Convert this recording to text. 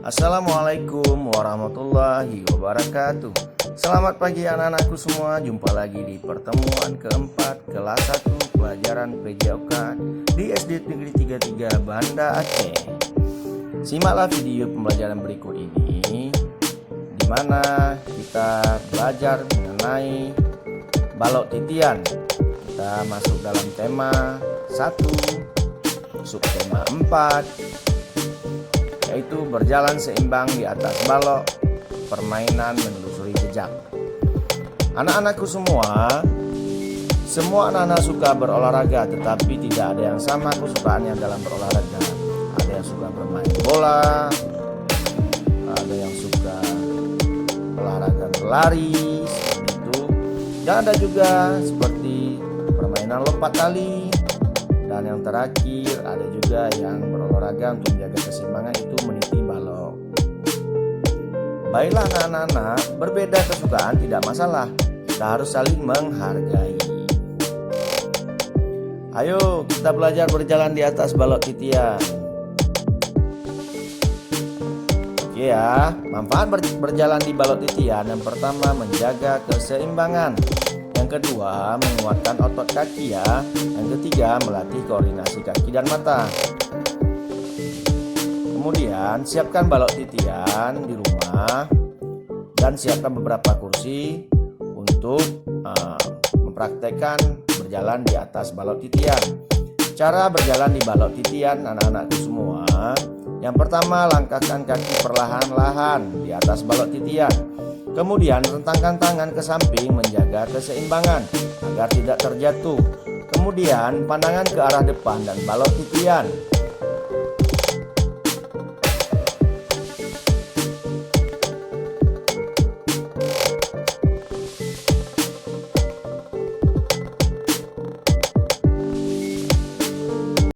Assalamualaikum warahmatullahi wabarakatuh. Selamat pagi anak-anakku semua. Jumpa lagi di pertemuan keempat kelas 1 pelajaran PJOK di SD Negeri 33 Banda Aceh. Simaklah video pembelajaran berikut ini, di mana kita belajar mengenai balok titian. Kita masuk dalam tema 1, subtema 4, yaitu berjalan seimbang di atas balok, permainan menelusuri jejak. Anak-anakku semua anak-anak suka berolahraga, tetapi tidak ada yang sama kesukaannya dalam berolahraga. Ada yang suka bermain bola, ada yang suka olahraga berlari, seperti itu. Dan ada juga seperti permainan lompat tali. Dan yang terakhir, ada juga yang berolahraga untuk menjaga keseimbangan, itu meniti balok. Baiklah anak-anak, berbeda kesukaan tidak masalah. Kita harus saling menghargai. Ayo kita belajar berjalan di atas balok titian. Oke ya, manfaat berjalan di balok titian. Yang pertama, menjaga keseimbangan. Yang kedua, menguatkan otot kaki ya. Yang ketiga, melatih koordinasi kaki dan mata. Kemudian siapkan balok titian di rumah dan siapkan beberapa kursi untuk mempraktekkan berjalan di atas balok titian. Cara berjalan di balok titian anak-anakku semua. Yang pertama, langkahkan kaki perlahan-lahan di atas balok titian. Kemudian rentangkan tangan ke samping menjaga keseimbangan agar tidak terjatuh. Kemudian pandangan ke arah depan dan balok titian.